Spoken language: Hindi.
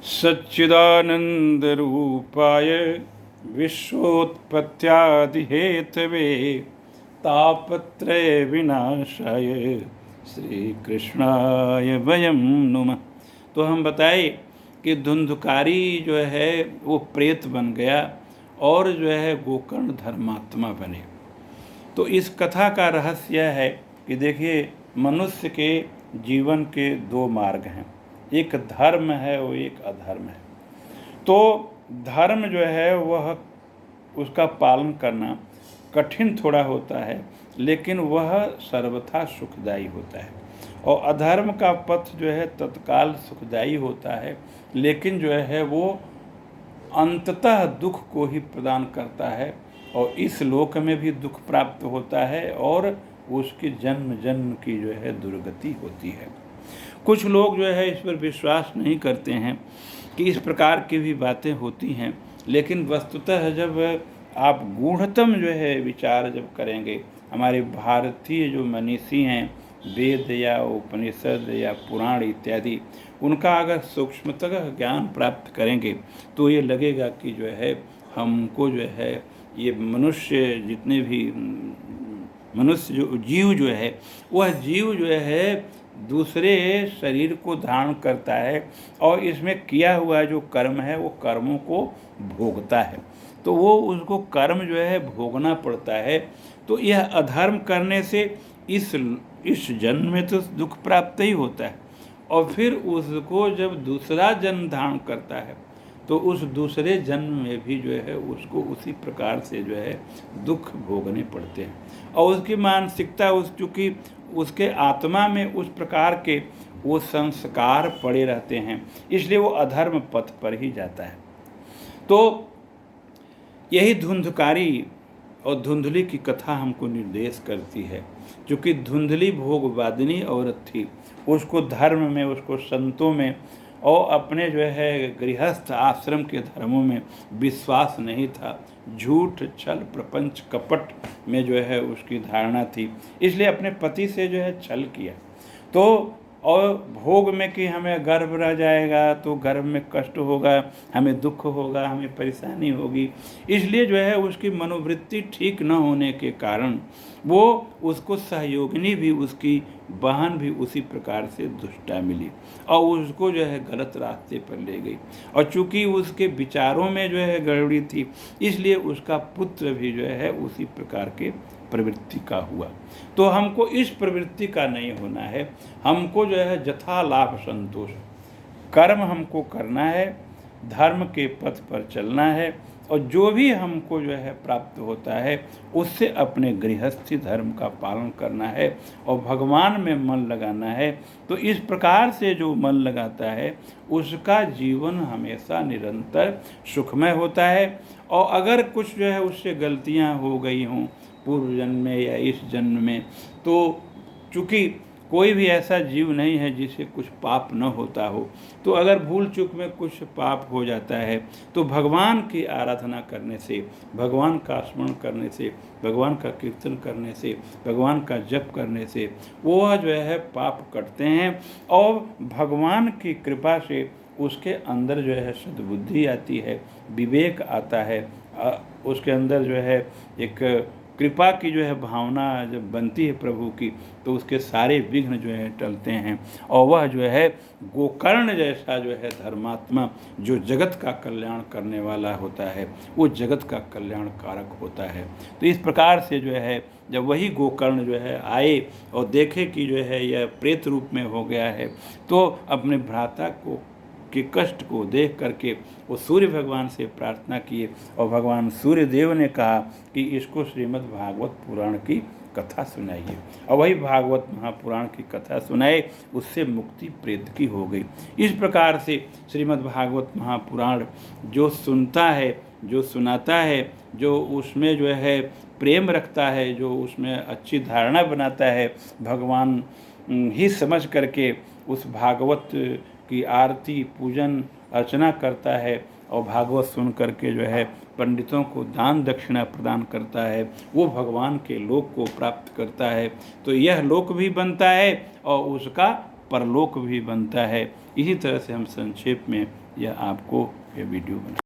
सच्चिदानंदरूपाय विश्वोत्पत्त्यादिहेतवे तापत्रय विनाशाय श्री कृष्णाय वयं नुमः। तो हम बताए कि धुंधुकारी जो है वो प्रेत बन गया और जो है गोकर्ण धर्मात्मा बने। तो इस कथा का रहस्य यह है कि देखिए, मनुष्य के जीवन के दो मार्ग हैं, एक धर्म है और एक अधर्म है। तो धर्म जो है वह उसका पालन करना कठिन थोड़ा होता है, लेकिन वह सर्वथा सुखदायी होता है। और अधर्म का पथ जो है तत्काल सुखदायी होता है, लेकिन जो है वो अंततः दुख को ही प्रदान करता है और इस लोक में भी दुख प्राप्त होता है और उसकी जन्म जन्म की जो है दुर्गति होती है। कुछ लोग जो है इस पर विश्वास नहीं करते हैं कि इस प्रकार की भी बातें होती हैं, लेकिन वस्तुतः जब आप गूढ़तम जो है विचार जब करेंगे, हमारे भारतीय जो मनीषी हैं, वेद या उपनिषद या पुराण इत्यादि, उनका अगर सूक्ष्मतः ज्ञान प्राप्त करेंगे तो ये लगेगा कि जो है हमको जो है ये मनुष्य जितने भी मनुष्य जो जीव जो है वह जीव जो है दूसरे शरीर को धारण करता है और इसमें किया हुआ जो कर्म है वो कर्मों को भोगता है, तो वो उसको कर्म जो है भोगना पड़ता है। तो यह अधर्म करने से इस जन्म में तो दुख प्राप्त ही होता है और फिर उसको जब दूसरा जन्म धारण करता है तो उस दूसरे जन्म में भी जो है उसको उसी प्रकार से जो है दुख भोगने पड़ते हैं और उसकी मानसिकता चूँकि उसके आत्मा में उस प्रकार के वो संस्कार पड़े रहते हैं, इसलिए वो अधर्म पथ पर ही जाता है। तो यही धुंधकारी और धुंधली की कथा हमको निर्देश करती है। क्योंकि धुंधली भोगवादिनी औरत थी, उसको धर्म में, उसको संतों में और अपने जो है गृहस्थ आश्रम के धर्मों में विश्वास नहीं था। झूठ, छल, प्रपंच, कपट में जो है उसकी धारणा थी, इसलिए अपने पति से जो है छल किया। तो और भोग में कि हमें गर्भ रह जाएगा तो गर्भ में कष्ट होगा, हमें दुख होगा, हमें परेशानी होगी, इसलिए जो है उसकी मनोवृत्ति ठीक न होने के कारण वो उसको सहयोगिनी भी, उसकी बहन भी उसी प्रकार से दुष्टा मिली और उसको जो है गलत रास्ते पर ले गई। और चूंकि उसके विचारों में जो है गड़बड़ी थी, इसलिए उसका पुत्र भी जो है उसी प्रकार के प्रवृत्ति का हुआ। तो हमको इस प्रवृत्ति का नहीं होना है, हमको जो है जथा लाभ संतोष कर्म हमको करना है, धर्म के पथ पर चलना है और जो भी हमको जो है प्राप्त होता है उससे अपने गृहस्थी धर्म का पालन करना है और भगवान में मन लगाना है। तो इस प्रकार से जो मन लगाता है उसका जीवन हमेशा निरंतर सुखमय होता है। और अगर कुछ जो है उससे गलतियां हो गई हों पूर्व जन्म में या इस जन्म में, तो चूँकि कोई भी ऐसा जीव नहीं है जिसे कुछ पाप न होता हो, तो अगर भूल चूक में कुछ पाप हो जाता है तो भगवान की आराधना करने से, भगवान का स्मरण करने से, भगवान का कीर्तन करने से, भगवान का जप करने से वो जो है पाप कटते हैं और भगवान की कृपा से उसके अंदर जो है सद्बुद्धि आती है, विवेक आता है, उसके अंदर जो है एक कृपा की जो है भावना जब बनती है प्रभु की, तो उसके सारे विघ्न जो है टलते हैं और वह जो है गोकर्ण जैसा जो है धर्मात्मा जो जगत का कल्याण करने वाला होता है, वो जगत का कल्याण कारक होता है। तो इस प्रकार से जो है जब वही गोकर्ण जो है आए और देखे कि जो है यह प्रेत रूप में हो गया है, तो अपने भ्राता को के कष्ट को देख करके वो सूर्य भगवान से प्रार्थना किए और भगवान सूर्य देव ने कहा कि इसको श्रीमद् भागवत पुराण की कथा सुनाइए और वही भागवत महापुराण की कथा सुनाए, उससे मुक्ति प्रेत की हो गई। इस प्रकार से श्रीमद् भागवत महापुराण जो सुनता है, जो सुनाता है, जो उसमें जो है प्रेम रखता है, जो उसमें अच्छी धारणा बनाता है, भगवान ही समझ करके उस भागवत की आरती पूजन अर्चना करता है और भागवत सुन करके जो है पंडितों को दान दक्षिणा प्रदान करता है, वो भगवान के लोक को प्राप्त करता है। तो यह लोक भी बनता है और उसका परलोक भी बनता है। इसी तरह से हम संक्षेप में यह आपको यह वीडियो बना।